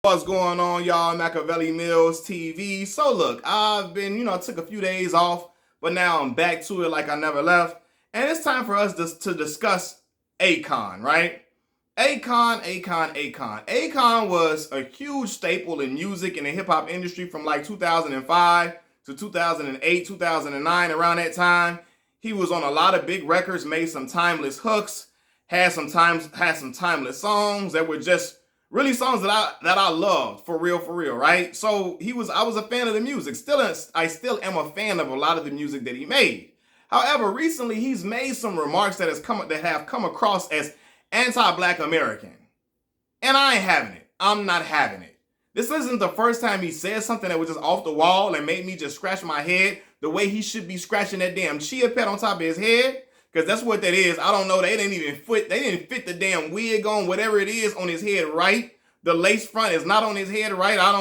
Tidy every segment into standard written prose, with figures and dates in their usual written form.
What's going on, y'all? Machiavelli Mills TV. So look, I've been, took a few days off, but now I'm back to it like I never left. And it's time for us to discuss Akon, right? Akon. Akon was a huge staple in music in the hip hop industry from like 2005 to 2008, 2009, around that time. He was on a lot of big records, made some timeless hooks, had some timeless songs that were just really songs that I loved for real, right? So I was a fan of the music. I still am a fan of a lot of the music that he made. However, recently he's made some remarks that have come across as anti-Black American. And I ain't having it. I'm not having it. This isn't the first time he said something that was just off the wall and made me just scratch my head the way he should be scratching that damn chia pet on top of his head. Because that's what that is. I don't know. They didn't fit the damn wig on whatever it is on his head right. The lace front is not on his head right. I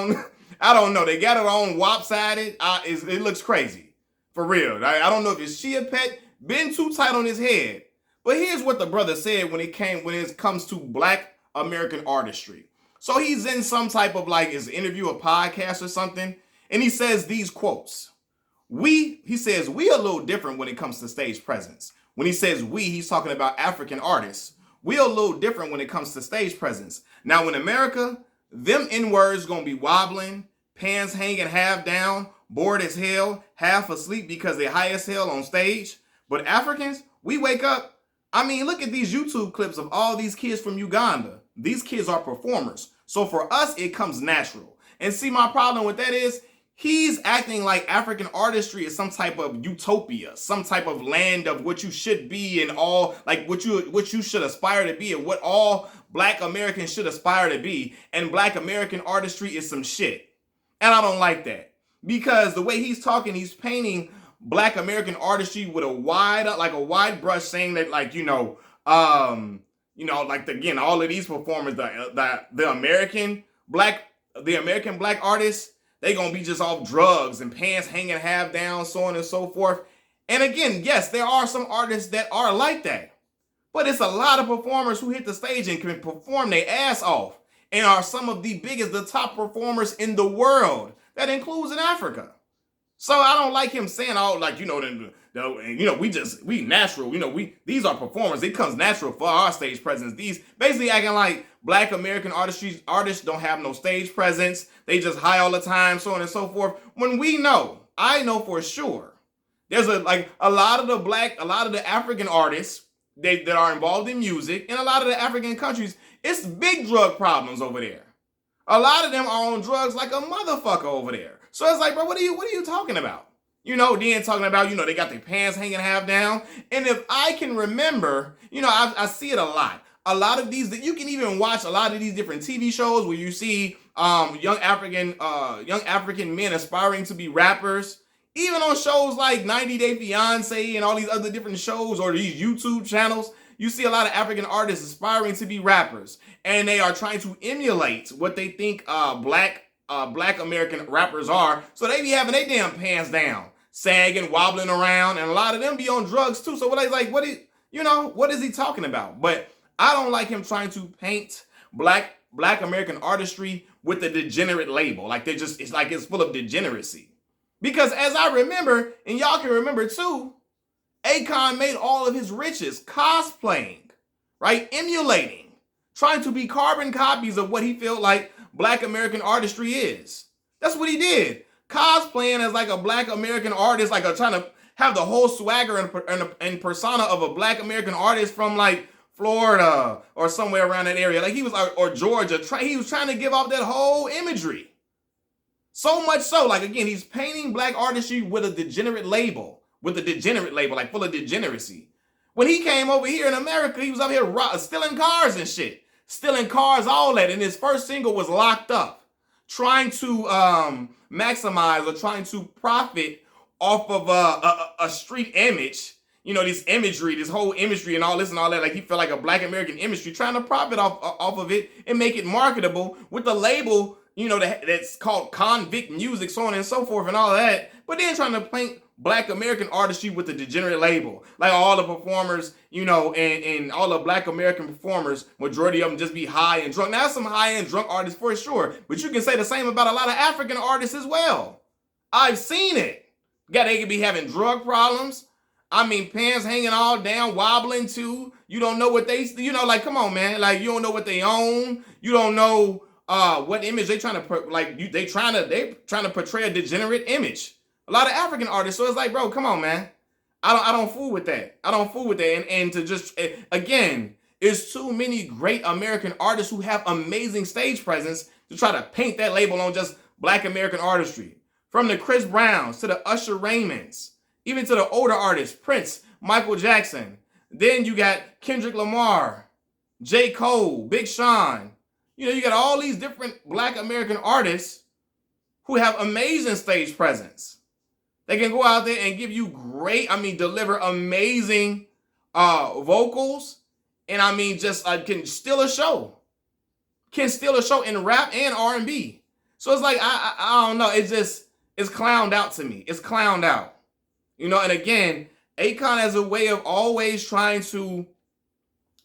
don't know. They got it on lopsided. It looks crazy. For real. I don't know if his chia pet been too tight on his head. But here's what the brother said when it comes to Black American artistry. So he's in some type of is an interview, a podcast or something, and he says these quotes. He says we a little different when it comes to stage presence. When he says we, he's talking about African artists. We a little different when it comes to stage presence. Now in America, them N-words gonna be wobbling, pants hanging half down, bored as hell, half asleep because they high as hell on stage. But Africans, we wake up. I mean, look at these YouTube clips of all these kids from Uganda. These kids are performers. So for us, it comes natural. And see, my problem with that is he's acting like African artistry is some type of utopia, some type of land of what you should be and all, like what you should aspire to be and what all Black Americans should aspire to be. And Black American artistry is some shit. And I don't like that. Because the way he's talking, he's painting Black American artistry with a wide brush, saying that again, all of these performers, the American Black artists, they gonna be just off drugs and pants hanging half down, so on and so forth. And again, yes, there are some artists that are like that. But it's a lot of performers who hit the stage and can perform their ass off and are some of the top performers in the world. That includes in Africa. So I don't like him saying we natural, these are performers. It comes natural for our stage presence. These basically acting like Black American artists don't have no stage presence. They just high all the time, so on and so forth. When I know for sure, there's a lot of the African artists that are involved in music in a lot of the African countries, it's big drug problems over there. A lot of them are on drugs like a motherfucker over there. So it's like, bro, what are you talking about? Then talking about, they got their pants hanging half down. And if I can remember, I see it a lot. A lot of these, that you can even watch a lot of these different TV shows where you see young African men aspiring to be rappers. Even on shows like 90 Day Fiance and all these other different shows or these YouTube channels, you see a lot of African artists aspiring to be rappers. And they are trying to emulate what they think Black American rappers are. So they be having their damn pants down, sagging, wobbling around, and a lot of them be on drugs too. So what is he talking about? But I don't like him trying to paint Black American artistry with a degenerate label. It's full of degeneracy. Because as I remember, and y'all can remember too, Akon made all of his riches cosplaying, right? Emulating, trying to be carbon copies of what he felt like Black American artistry is. That's what he did. Cosplaying as like a Black American artist, trying to have the whole swagger and persona of a Black American artist from like Florida or somewhere around that area. Or Georgia. He was trying to give off that whole imagery. So much so, again, he's painting Black artistry with a degenerate label, full of degeneracy. When he came over here in America, he was out here stealing cars and shit. Stealing cars, all that. And his first single was Locked Up. Trying to maximize or trying to profit off of a street image. This imagery, this whole imagery and all this and all that. He felt like a Black American imagery, trying to profit off of it and make it marketable with the label, that's called convict music, so on and so forth, and all that. But then trying to paint Black American artistry with the degenerate label, like all the performers, and all the Black American performers, majority of them just be high and drunk. Now, some high end drunk artists for sure, but you can say the same about a lot of African artists as well. I've seen it. They could be having drug problems. I mean, pants hanging all down, wobbling too. You don't know what like, come on, man. Like, you don't know what they own. You don't know what image they trying to they trying to portray a degenerate image. A lot of African artists. So it's like, bro, come on, man. I don't fool with that. I don't fool with that. And to just again, it's too many great American artists who have amazing stage presence to try to paint that label on just Black American artistry. From the Chris Browns to the Usher Raymonds, even to the older artists, Prince, Michael Jackson. Then you got Kendrick Lamar, J. Cole, Big Sean. You got all these different Black American artists who have amazing stage presence. They can go out there and give you deliver amazing vocals. And just can steal a show. Can steal a show in rap and R&B. So it's like, I don't know. It's clowned out to me. It's clowned out. And again, Akon has a way of always trying to,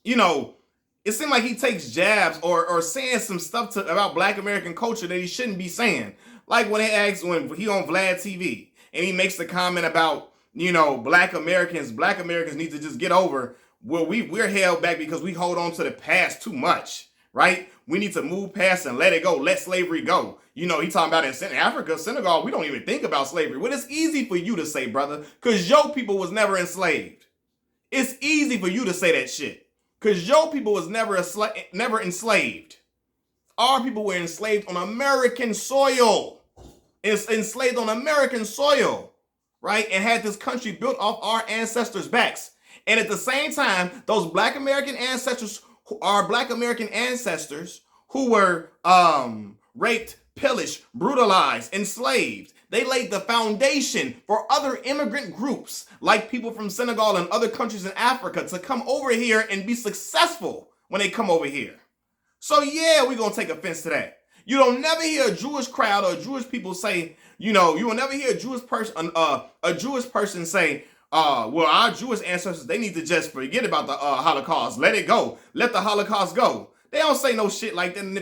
it seems like he takes jabs or saying some stuff about Black American culture that he shouldn't be saying. Like when he on Vlad TV and he makes the comment about, Black Americans need to just get over where we're held back because we hold on to the past too much, right? We need to move past and let it go. Let slavery go. He talking about in Africa, Senegal, we don't even think about slavery. Well, it's easy for you to say, brother, because your people was never enslaved. It's easy for you to say that shit because your people was never enslaved. Our people were enslaved on American soil. It's enslaved on American soil, right? And had this country built off our ancestors' backs. And at the same time, those Black American ancestors who were raped, pillaged, brutalized, enslaved. They laid the foundation for other immigrant groups like people from Senegal and other countries in Africa to come over here and be successful when they come over here. So yeah, we're going to take offense to that. You don't never hear a Jewish crowd or Jewish people say, you will never hear a Jewish person say, well, our Jewish ancestors, they need to just forget about the Holocaust. Let it go. Let the Holocaust go. They don't say no shit like that. And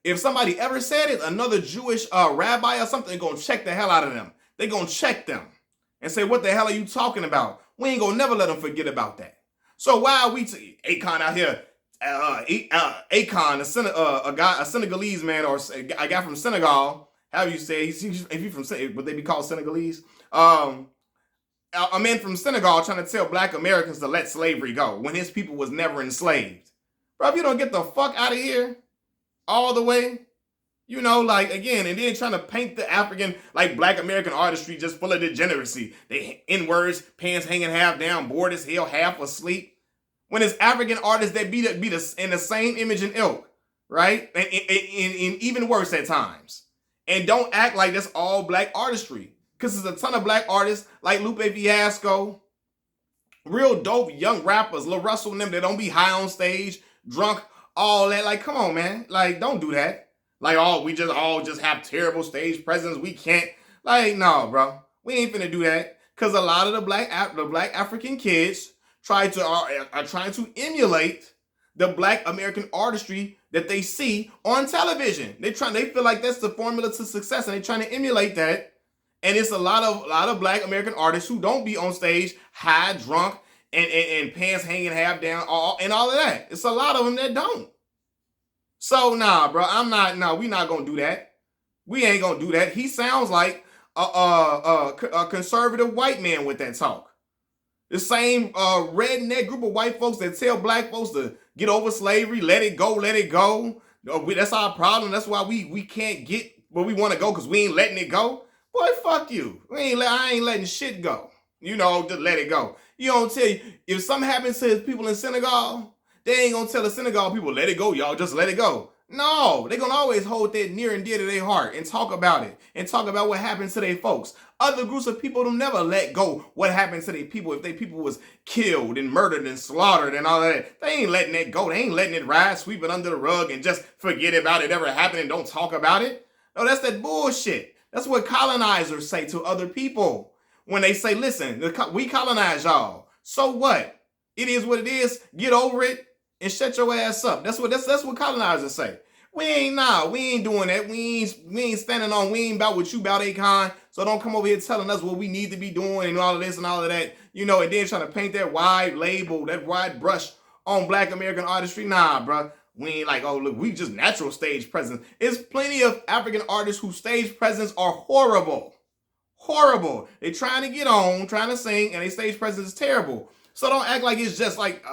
if somebody ever said it, another Jewish rabbi or something, they're going to check the hell out of them. They're going to check them and say, what the hell are you talking about? We ain't going to never let them forget about that. So why are we Akon out here? Akon, a Senegalese man or a guy from Senegal, how you say, if you from, would they be called Senegalese? A man from Senegal trying to tell Black Americans to let slavery go when his people was never enslaved. Bro, if you don't get the fuck out of here all the way, again, and then trying to paint the African, Black American artistry just full of degeneracy. They N-words, pants hanging half down, bored as hell, half asleep. When it's African artists that be in the same image and ilk, right? And even worse at times. And don't act like that's all Black artistry. Because there's a ton of Black artists like Lupe Fiasco, real dope young rappers, Lil Russell and them that don't be high on stage, drunk, all that. Like, come on, man. Like, don't do that. Like, we just have terrible stage presence. We can't. Like, no, bro. We ain't finna do that. Because a lot of the Black African kids are trying to emulate the Black American artistry that they see on television. They feel like that's the formula to success, and they're trying to emulate that. And it's a lot of Black American artists who don't be on stage high, drunk, and pants hanging half down, and all of that. It's a lot of them that don't. So nah, bro, we not gonna do that. We ain't gonna do that. He sounds like a conservative white man with that talk. The same redneck group of white folks that tell Black folks to get over slavery, let it go, let it go. That's our problem. That's why we can't get where we want to go, because we ain't letting it go. Boy, fuck you. I ain't letting shit go. Just let it go. You don't tell you. If something happens to his people in Senegal, they ain't gonna tell the Senegal people, let it go, y'all. Just let it go. No, they're gonna always hold that near and dear to their heart and talk about it and talk about what happened to their folks. Other groups of people don't never let go what happened to their people. If their people was killed and murdered and slaughtered and all of that, they ain't letting it go. They ain't letting it ride, sweep it under the rug and just forget about it ever happened and don't talk about it. No, that's that bullshit. That's what colonizers say to other people when they say, listen, we colonized y'all. So what? It is what it is. Get over it and shut your ass up. That's what colonizers say. We ain't doing that. We ain't standing on, we ain't about what you about, Akon. So don't come over here telling us what we need to be doing and all of this and all of that. You know, and then trying to paint that wide label, that wide brush on Black American artistry. Nah, bro. We ain't like, oh, look, we just natural stage presence. There's plenty of African artists whose stage presence are horrible. Horrible. They trying to get on, trying to sing, and their stage presence is terrible. So don't act like it's just like,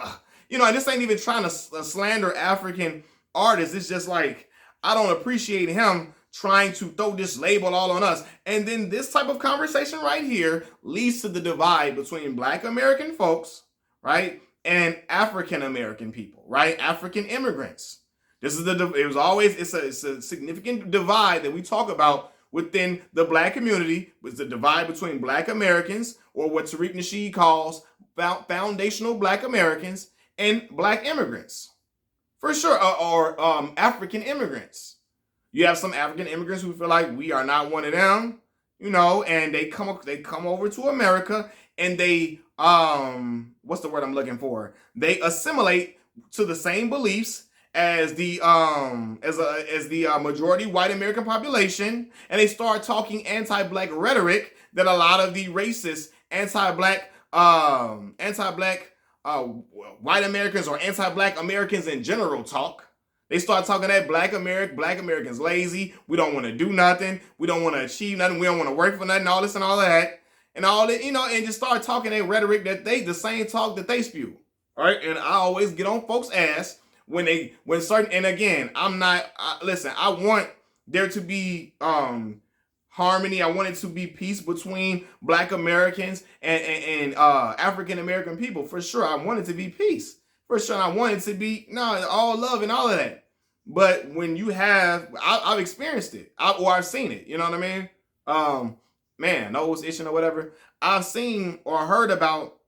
you know, and this ain't even trying to slander African artists. It's just like, I don't appreciate him trying to throw this label all on us. And then this type of conversation right here leads to the divide between Black American folks, right, and African American people, right, African immigrants. It's a significant divide that we talk about within the Black community. It's the divide between Black Americans, or what Tariq Nasheed calls foundational Black Americans, and Black immigrants, for sure, or African immigrants. You have some African immigrants who feel like we are not one of them, you know, and they come over to America and they what's the word I'm looking for? They assimilate to the same beliefs as the majority white American population, and they start talking anti-Black rhetoric that a lot of the racist anti-Black white Americans or anti-Black Americans in general talk. They start talking that Black Americans lazy. We don't want to do nothing. We don't want to achieve nothing. We don't want to work for nothing. All this and all of that, and all that, you know, and just start talking that rhetoric the same talk that they spew. All right, and I always get on folks' ass when certain. And again, listen. I want there to be harmony. I want it to be peace between Black Americans and African American people, for sure. I want it to be peace, for sure. I want it to be all love and all of that. But when you have, I've experienced it, or I've seen it. You know what I mean? Man, nose itching or whatever. I've seen or heard about,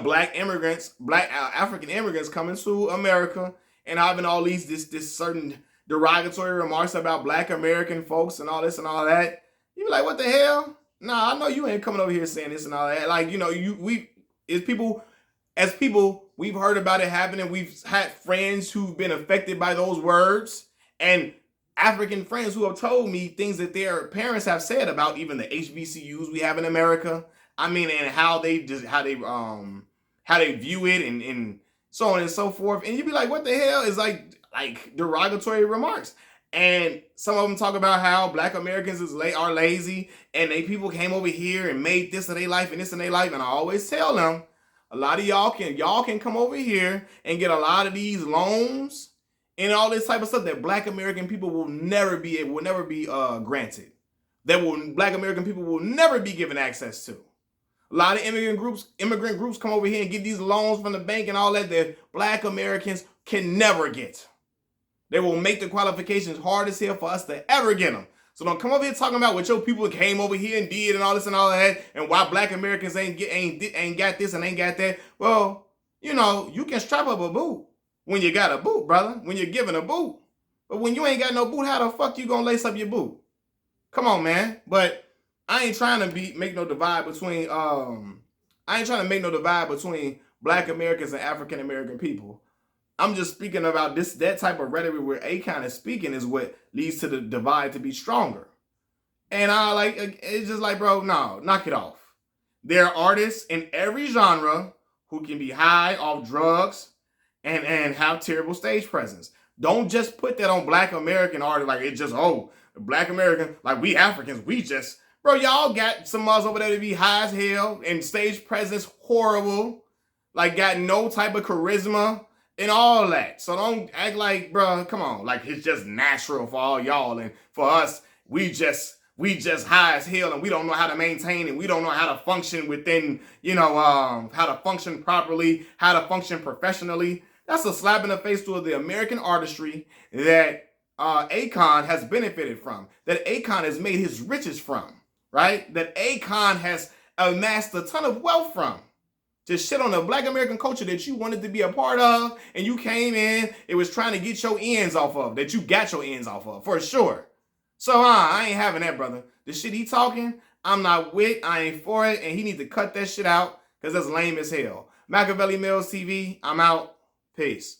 Black immigrants, African immigrants coming to America and having all this certain derogatory remarks about Black American folks and all this and all that. You be like, what the hell? Nah, I know you ain't coming over here saying this and all that. Like, you know, as people, we've heard about it happening. We've had friends who've been affected by those words, and African friends who have told me things that their parents have said about even the HBCUs we have in America. I mean, and how they view it and so on and so forth. And you'd be like, what the hell is like derogatory remarks? And some of them talk about how Black Americans are lazy, and they people came over here and made this of their life and this in their life. And I always tell them, a lot of y'all can come over here and get a lot of these loans and all this type of stuff that Black American people will never be granted. Black American people will never be given access to. A lot of immigrant groups come over here and get these loans from the bank and all that Black Americans can never get. They will make the qualifications hard as hell for us to ever get them. So don't come over here talking about what your people came over here and did and all this and all that, and why Black Americans ain't got this and ain't got that. Well, you know, you can strap up a boot when you got a boot, brother, when you're given a boot. But when you ain't got no boot, how the fuck you gonna lace up your boot? Come on, man. But I ain't trying to make no divide between Black Americans and African American people. I'm just speaking about that type of rhetoric where Akon is speaking is what leads to the divide to be stronger. And it's just like, bro, no, knock it off. There are artists in every genre who can be high off drugs and have terrible stage presence. Don't just put that on Black American artists like it's just, Black American, like we Africans, we just, bro, y'all got some us over there to be high as hell and stage presence horrible, like got no type of charisma and all that. So don't act like, bro, come on, like it's just natural for all y'all, and for us, we just high as hell and we don't know how to maintain and we don't know how to function within, how to function properly, how to function professionally. That's a slap in the face to the American artistry that Akon has benefited from, that Akon has made his riches from, right? That Akon has amassed a ton of wealth from. To shit on the Black American culture that you wanted to be a part of, and you came in, it was trying to get your ends off of, that you got your ends off of, for sure. So I ain't having that, brother. The shit he talking, I'm not with, I ain't for it, and he need to cut that shit out, because that's lame as hell. Machiavelli Mills TV, I'm out. Peace.